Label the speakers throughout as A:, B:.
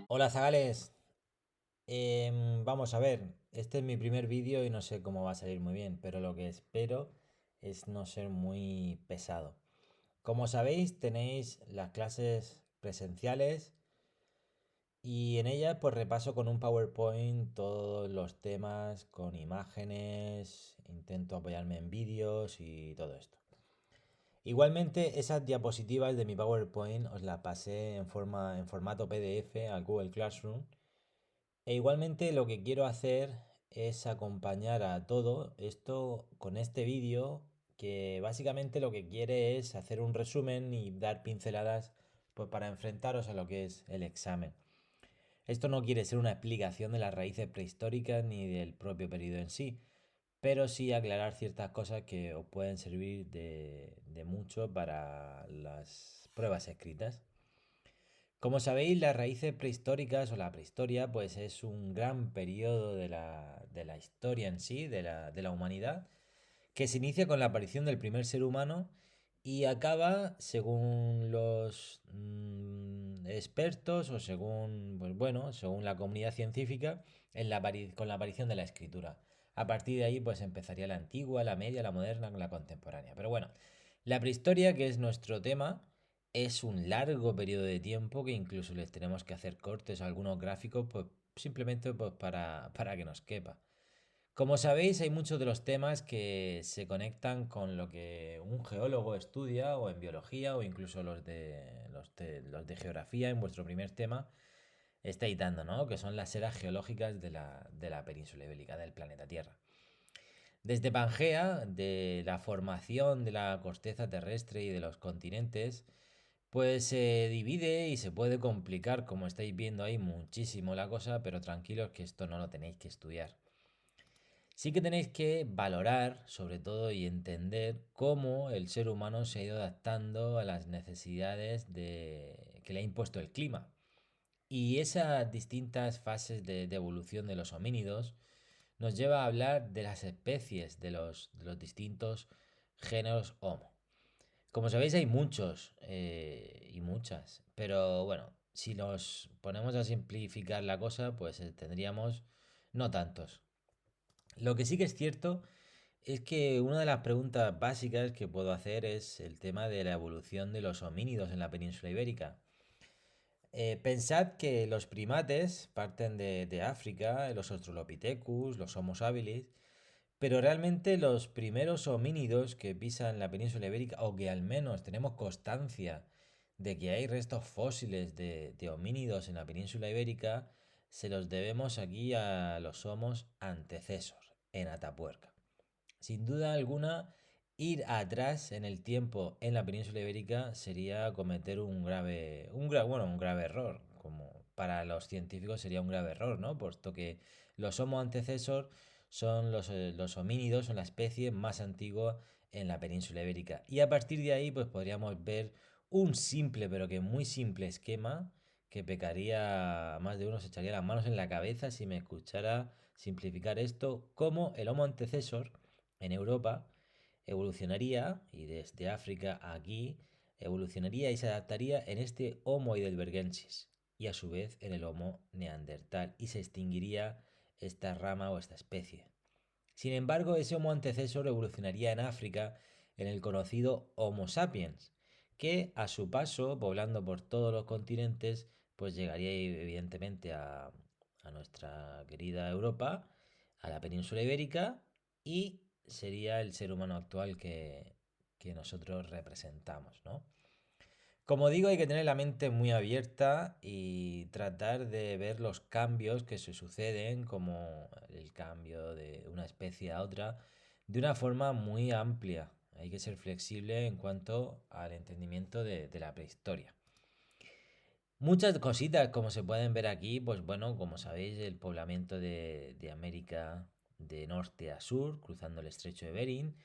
A: Hola Zagales. Vamos a ver, este es mi primer vídeo y no sé cómo va a salir muy bien, pero lo que espero es no ser muy pesado. Como sabéis, tenéis las clases presenciales y en ellas pues repaso con un PowerPoint todos los temas con imágenes, intento apoyarme en vídeos y todo esto. Igualmente, esas diapositivas de mi PowerPoint os las pasé en formato PDF al Google Classroom. E igualmente lo que quiero hacer es acompañar a todo esto con este vídeo que básicamente lo que quiere es hacer un resumen y dar pinceladas pues, para enfrentaros a lo que es el examen. Esto no quiere ser una explicación de las raíces prehistóricas ni del propio periodo en sí, pero sí aclarar ciertas cosas que os pueden servir de mucho para las pruebas escritas. Como sabéis, las raíces prehistóricas o la prehistoria, pues es un gran periodo de la historia en sí, de la humanidad, que se inicia con la aparición del primer ser humano y acaba, según los expertos o según, pues bueno, según la comunidad científica, con la aparición de la escritura. A partir de ahí, pues empezaría la antigua, la media, la moderna, la contemporánea. Pero bueno, la prehistoria, que es nuestro tema, es un largo periodo de tiempo que incluso les tenemos que hacer cortes a algunos gráficos, pues simplemente pues, para que nos quepa. Como sabéis, hay muchos de los temas que se conectan con lo que un geólogo estudia, o en biología, o incluso los de geografía, en vuestro primer tema, estáis dando, ¿no? Que son las eras geológicas de la península ibérica, del planeta Tierra. Desde Pangea, de la formación de la corteza terrestre y de los continentes, pues se divide y se puede complicar, como estáis viendo ahí, muchísimo la cosa, pero tranquilos que esto no lo tenéis que estudiar. Sí que tenéis que valorar, sobre todo, y entender cómo el ser humano se ha ido adaptando a las necesidades que le ha impuesto el clima. Y esas distintas fases de evolución de los homínidos nos lleva a hablar de las especies de los distintos géneros Homo. Como sabéis, hay muchos y muchas, pero bueno, si nos ponemos a simplificar la cosa, pues tendríamos no tantos. Lo que sí que es cierto es que una de las preguntas básicas que puedo hacer es el tema de la evolución de los homínidos en la península ibérica. Pensad que los primates parten de África, los Australopithecus, los Homo habilis, pero realmente los primeros homínidos que pisan la península ibérica, o que al menos tenemos constancia de que hay restos fósiles de homínidos en la península ibérica, se los debemos aquí a los Homos antecesor, en Atapuerca. Sin duda alguna, ir atrás en el tiempo en la península ibérica sería cometer un grave error. Como para los científicos sería un grave error, ¿no? Puesto que los Homo antecesor son los homínidos, son la especie más antigua en la península ibérica. Y a partir de ahí, pues podríamos ver un simple, pero que muy simple esquema que pecaría, más de uno se echaría las manos en la cabeza si me escuchara simplificar esto, como el Homo antecesor en Europa evolucionaría, y desde África a aquí, evolucionaría y se adaptaría en este Homo heidelbergensis y a su vez en el Homo neandertal, y se extinguiría esta rama o esta especie. Sin embargo, ese Homo antecesor evolucionaría en África en el conocido Homo sapiens, que a su paso, poblando por todos los continentes, pues llegaría evidentemente a nuestra querida Europa, a la península ibérica, y sería el ser humano actual que nosotros representamos, ¿no? Como digo, hay que tener la mente muy abierta y tratar de ver los cambios que se suceden, como el cambio de una especie a otra, de una forma muy amplia. Hay que ser flexible en cuanto al entendimiento de la prehistoria. Muchas cositas, como se pueden ver aquí, pues bueno, como sabéis, el poblamiento de América de norte a sur, cruzando el estrecho de Bering,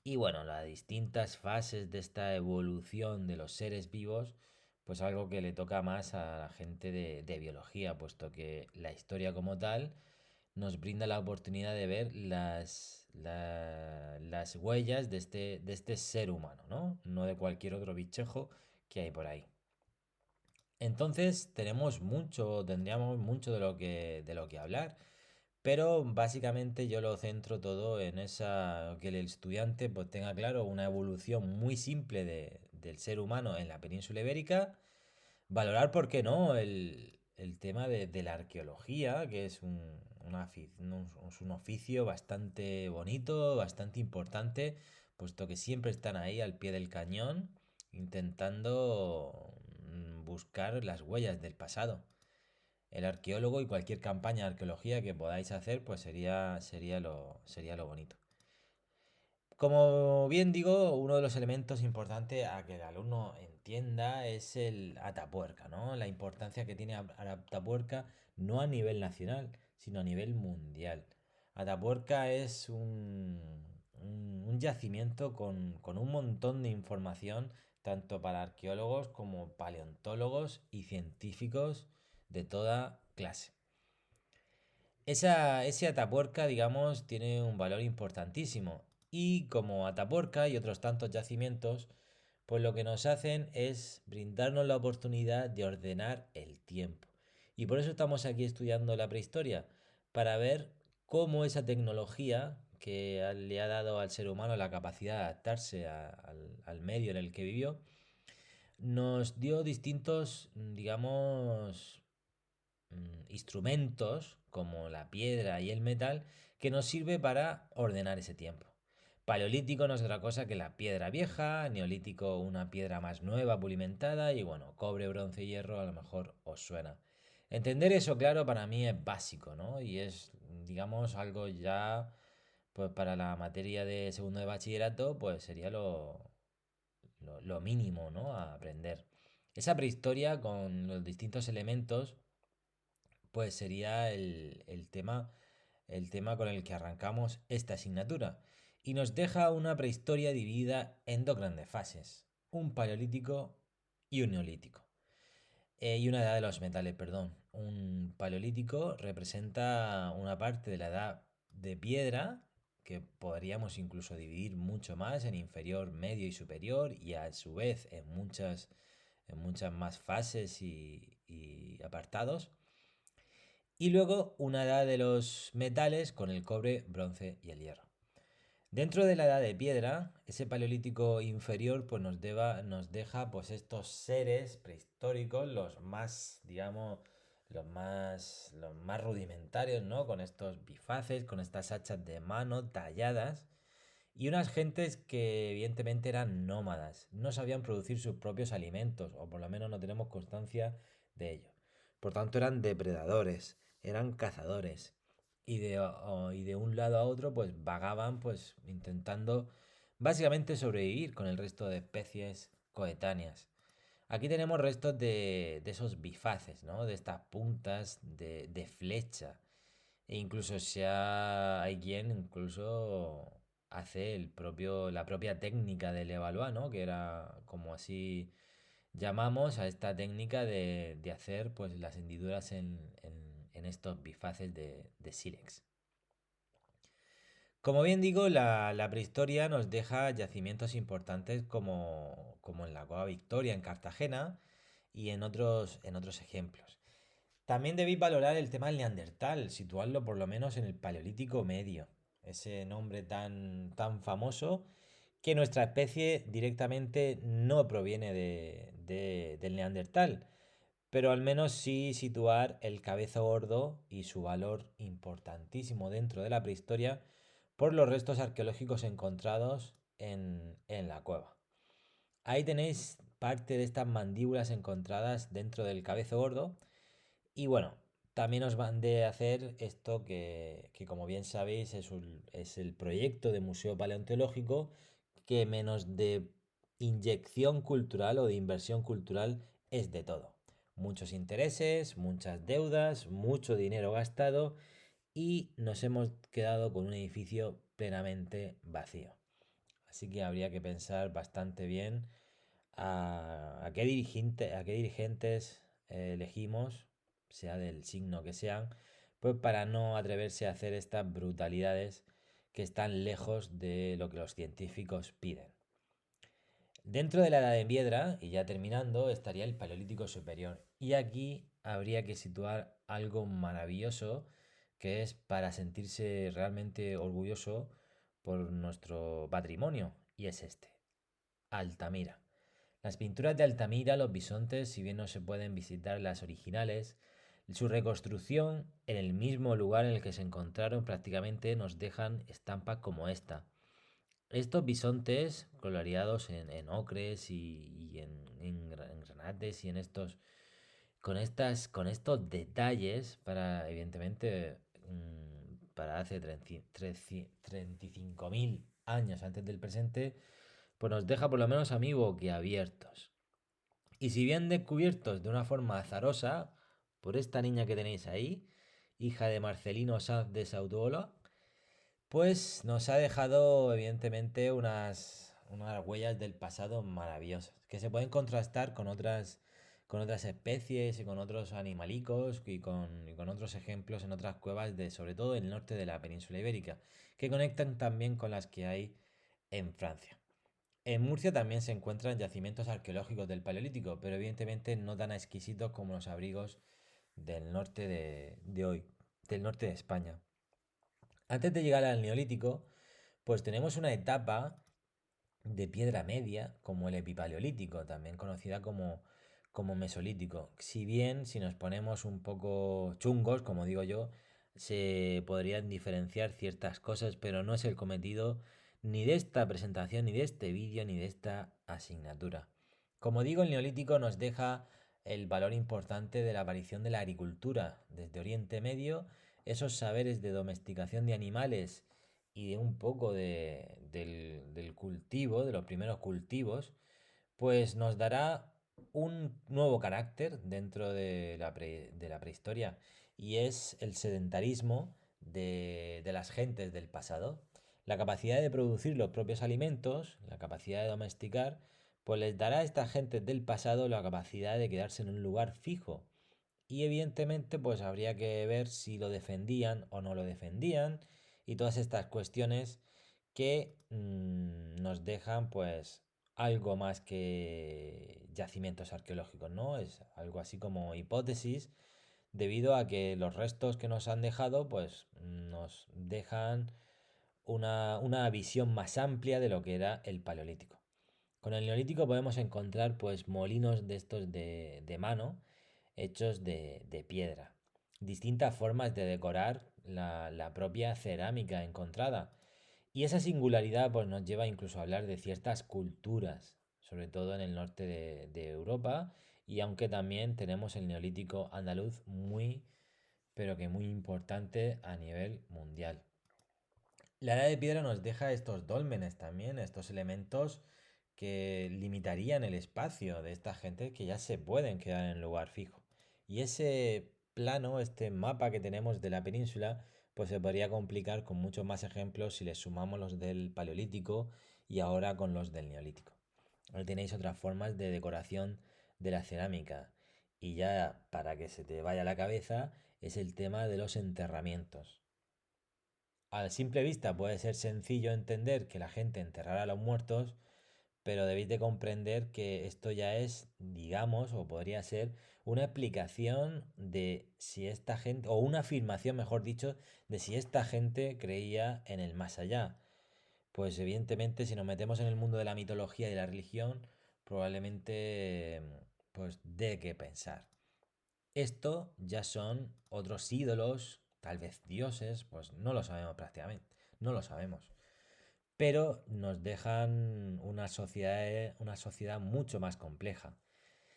A: y bueno, las distintas fases de esta evolución de los seres vivos, pues algo que le toca más a la gente de biología, puesto que la historia como tal nos brinda la oportunidad de ver las huellas de este ser humano, ¿no? No de cualquier otro bichejo que hay por ahí. Entonces tendríamos mucho de lo que hablar, pero básicamente yo lo centro todo en esa, que el estudiante pues tenga claro una evolución muy simple del ser humano en la península ibérica. Valorar, ¿por qué no?, el tema de la arqueología, que es es un oficio bastante bonito, bastante importante, puesto que siempre están ahí al pie del cañón intentando buscar las huellas del pasado. El arqueólogo y cualquier campaña de arqueología que podáis hacer, pues sería lo bonito. Como bien digo, uno de los elementos importantes a que el alumno entienda es el Atapuerca, ¿no? La importancia que tiene Atapuerca no a nivel nacional, sino a nivel mundial. Atapuerca es un yacimiento con un montón de información, tanto para arqueólogos como paleontólogos y científicos de toda clase. Ese Atapuerca, digamos, tiene un valor importantísimo. Y como Atapuerca y otros tantos yacimientos, pues lo que nos hacen es brindarnos la oportunidad de ordenar el tiempo. Y por eso estamos aquí estudiando la prehistoria, para ver cómo esa tecnología que le ha dado al ser humano la capacidad de adaptarse al medio en el que vivió, nos dio distintos, digamos, instrumentos como la piedra y el metal que nos sirve para ordenar ese tiempo. Paleolítico no es otra cosa que la piedra vieja, neolítico una piedra más nueva, pulimentada, y bueno, cobre, bronce y hierro a lo mejor os suena. Entender eso, claro, para mí es básico, ¿no? Y es, digamos, algo ya, pues para la materia de segundo de bachillerato, pues sería lo mínimo, ¿no? A aprender. Esa prehistoria con los distintos elementos pues sería el tema con el que arrancamos esta asignatura. Y nos deja una prehistoria dividida en dos grandes fases, un paleolítico y un neolítico. Y una edad de los metales, perdón. Un paleolítico representa una parte de la edad de piedra, que podríamos incluso dividir mucho más en inferior, medio y superior, y a su vez en muchas más fases y apartados. Y luego una edad de los metales con el cobre, bronce y el hierro. Dentro de la edad de piedra, ese paleolítico inferior pues nos deja pues estos seres prehistóricos, los más, digamos, los más rudimentarios, ¿no? Con estos bifaces, con estas hachas de mano talladas, y unas gentes que evidentemente eran nómadas, no sabían producir sus propios alimentos, o por lo menos no tenemos constancia de ello. Por tanto, eran depredadores, eran cazadores, y de un lado a otro pues vagaban pues intentando básicamente sobrevivir con el resto de especies coetáneas. Aquí tenemos restos de esos bifaces, ¿no? De estas puntas de flecha. E incluso hay quien incluso hace la propia técnica del Levallois, ¿no? Que era como así llamamos a esta técnica de hacer pues las hendiduras en estos bifaces de sílex. Como bien digo, la prehistoria nos deja yacimientos importantes como en la Cueva Victoria en Cartagena y en otros ejemplos. También debéis valorar el tema del Neandertal, situarlo por lo menos en el Paleolítico Medio, ese nombre tan famoso que nuestra especie directamente no proviene del Neandertal, pero al menos sí situar el cabezo gordo y su valor importantísimo dentro de la prehistoria por los restos arqueológicos encontrados en la cueva. Ahí tenéis parte de estas mandíbulas encontradas dentro del cabezo gordo. Y bueno, también os van de hacer esto que como bien sabéis es el proyecto de Museo Paleontológico, que menos de inyección cultural o de inversión cultural es de todo. Muchos intereses, muchas deudas, mucho dinero gastado, y nos hemos quedado con un edificio plenamente vacío. Así que habría que pensar bastante bien a qué dirigentes elegimos, sea del signo que sean, pues para no atreverse a hacer estas brutalidades que están lejos de lo que los científicos piden. Dentro de la Edad de Piedra, y ya terminando, estaría el Paleolítico Superior. Y aquí habría que situar algo maravilloso que es para sentirse realmente orgulloso por nuestro patrimonio, y es este, Altamira. Las pinturas de Altamira, los bisontes, si bien no se pueden visitar las originales, su reconstrucción en el mismo lugar en el que se encontraron prácticamente nos dejan estampas como esta. Estos bisontes coloreados en ocres y en granates y en estos con estos detalles para evidentemente para hace 35.000 años antes del presente, pues nos deja por lo menos a mí boquiabiertos. Y si bien descubiertos de una forma azarosa por esta niña que tenéis ahí, hija de Marcelino Sanz de Sautuola, pues nos ha dejado evidentemente unas huellas del pasado maravillosas, que se pueden contrastar con otras especies y con otros animalicos y con otros ejemplos en otras cuevas de sobre todo el norte de la península ibérica, que conectan también con las que hay en Francia. En Murcia también se encuentran yacimientos arqueológicos del Paleolítico, pero evidentemente no tan exquisitos como los abrigos del norte de hoy, del norte de España. Antes de llegar al Neolítico, pues tenemos una etapa de piedra media, como el epipaleolítico, también conocida como mesolítico. Si bien, si nos ponemos un poco chungos, como digo yo, se podrían diferenciar ciertas cosas, pero no es el cometido ni de esta presentación, ni de este vídeo, ni de esta asignatura. Como digo, el neolítico nos deja el valor importante de la aparición de la agricultura desde Oriente Medio, esos saberes de domesticación de animales y de un poco del cultivo, de los primeros cultivos, pues nos dará un nuevo carácter dentro de la prehistoria y es el sedentarismo de las gentes del pasado. La capacidad de producir los propios alimentos, la capacidad de domesticar, pues les dará a estas gentes del pasado la capacidad de quedarse en un lugar fijo. Y evidentemente pues habría que ver si lo defendían o no lo defendían y todas estas cuestiones que nos dejan pues algo más que yacimientos arqueológicos, ¿no? Es algo así como hipótesis debido a que los restos que nos han dejado pues nos dejan una visión más amplia de lo que era el paleolítico. Con el neolítico podemos encontrar pues molinos de estos de mano hechos de piedra. Distintas formas de decorar la propia cerámica encontrada. Y esa singularidad pues, nos lleva incluso a hablar de ciertas culturas, sobre todo en el norte de Europa, y aunque también tenemos el neolítico andaluz muy, pero que muy importante a nivel mundial. La edad de piedra nos deja estos dólmenes también, estos elementos que limitarían el espacio de esta gente que ya se pueden quedar en lugar fijo. Y ese plano, este mapa que tenemos de la península, pues se podría complicar con muchos más ejemplos si le sumamos los del Paleolítico y ahora con los del Neolítico. Ahora tenéis otras formas de decoración de la cerámica. Y ya para que se te vaya a la cabeza es el tema de los enterramientos. A simple vista puede ser sencillo entender que la gente enterrara a los muertos, pero debéis de comprender que esto ya es, digamos, o podría ser una explicación de si esta gente, o una afirmación, mejor dicho, de si esta gente creía en el más allá. Pues evidentemente si nos metemos en el mundo de la mitología y de la religión, probablemente pues dé que pensar. Esto ya son otros ídolos, tal vez dioses, pues no lo sabemos prácticamente, no lo sabemos, pero nos dejan una sociedad mucho más compleja.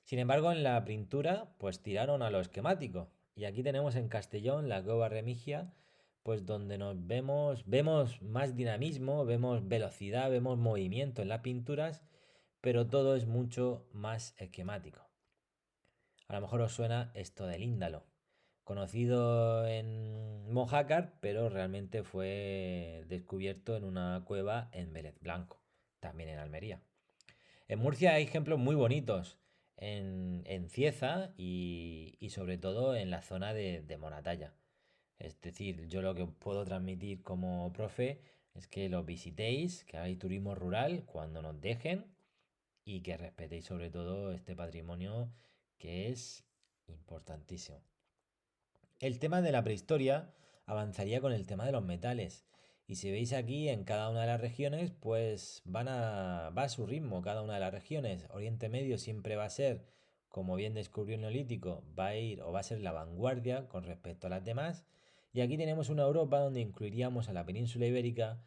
A: Sin embargo, en la pintura, pues tiraron a lo esquemático. Y aquí tenemos en Castellón la Cueva Remigia, pues donde vemos más dinamismo, vemos velocidad, vemos movimiento en las pinturas, pero todo es mucho más esquemático. A lo mejor os suena esto del índalo, conocido en Mojácar, pero realmente fue descubierto en una cueva en Vélez Blanco, también en Almería. En Murcia hay ejemplos muy bonitos en Cieza y sobre todo en la zona de Moratalla. Es decir, yo lo que puedo transmitir como profe es que lo visitéis, que hagáis turismo rural cuando nos dejen y que respetéis sobre todo este patrimonio que es importantísimo. El tema de la prehistoria avanzaría con el tema de los metales. Y si veis aquí en cada una de las regiones, pues va a su ritmo cada una de las regiones. Oriente Medio siempre va a ser, como bien descubrió el Neolítico, va a ir o va a ser la vanguardia con respecto a las demás. Y aquí tenemos una Europa donde incluiríamos a la península ibérica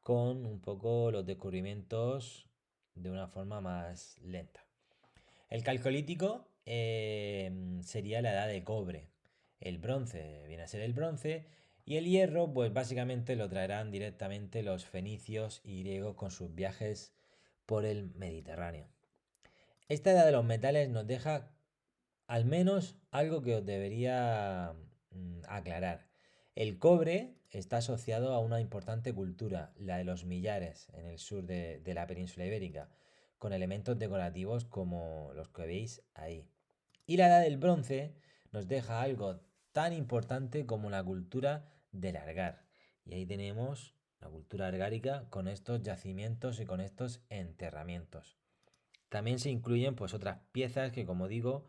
A: con un poco los descubrimientos de una forma más lenta. El calcolítico sería la edad de cobre. El bronce viene a ser el bronce. Y el hierro, pues básicamente lo traerán directamente los fenicios y griegos con sus viajes por el Mediterráneo. Esta edad de los metales nos deja al menos algo que os debería aclarar. El cobre está asociado a una importante cultura, la de los millares, en el sur de la península ibérica, con elementos decorativos como los que veis ahí. Y la edad del bronce nos deja algo tan importante como la cultura del argar. Y ahí tenemos la cultura argárica con estos yacimientos y con estos enterramientos. También se incluyen pues otras piezas que, como digo,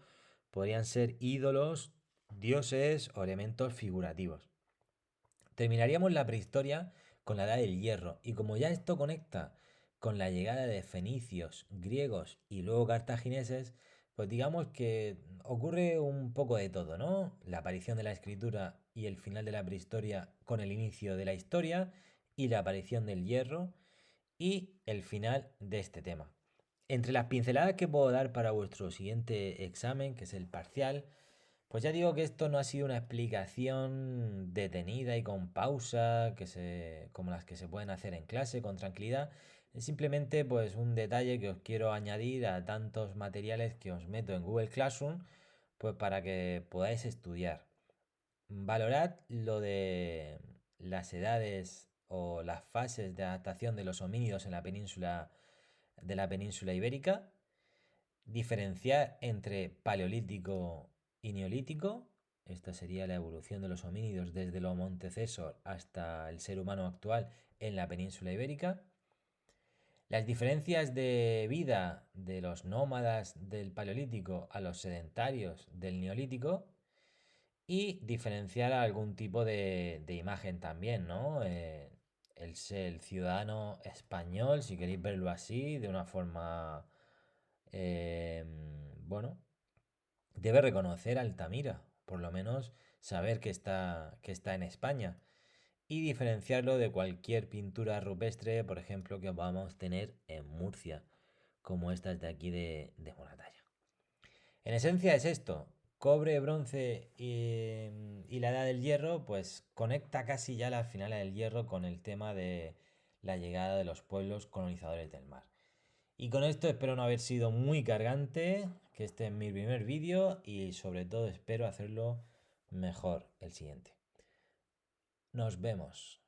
A: podrían ser ídolos, dioses o elementos figurativos. Terminaríamos la prehistoria con la edad del hierro, y como ya esto conecta con la llegada de fenicios, griegos y luego cartagineses, pues digamos que ocurre un poco de todo, ¿no? La aparición de la escritura y el final de la prehistoria con el inicio de la historia, y la aparición del hierro y el final de este tema. Entre las pinceladas que puedo dar para vuestro siguiente examen, que es el parcial, pues ya digo que esto no ha sido una explicación detenida y con pausa, como las que se pueden hacer en clase con tranquilidad. Es simplemente pues un detalle que os quiero añadir a tantos materiales que os meto en Google Classroom, pues para que podáis estudiar. Valorad lo de las edades o las fases de adaptación de los homínidos en la península ibérica. Diferenciar entre paleolítico y neolítico. Esta sería la evolución de los homínidos desde los Montecesor hasta el ser humano actual en la península ibérica. Las diferencias de vida de los nómadas del paleolítico a los sedentarios del neolítico. Y diferenciar algún tipo de imagen también, ¿no? El ciudadano español, si queréis verlo así, de una forma, eh, bueno, debe reconocer Altamira, por lo menos saber que está en España, y diferenciarlo de cualquier pintura rupestre, por ejemplo, que vamos a tener en Murcia, como estas de aquí de Moratalla. En esencia es esto: cobre, bronce y la edad del hierro, pues conecta casi ya las finales del hierro con el tema de la llegada de los pueblos colonizadores del mar. Y con esto espero no haber sido muy cargante, que este es mi primer vídeo y sobre todo espero hacerlo mejor el siguiente. Nos vemos.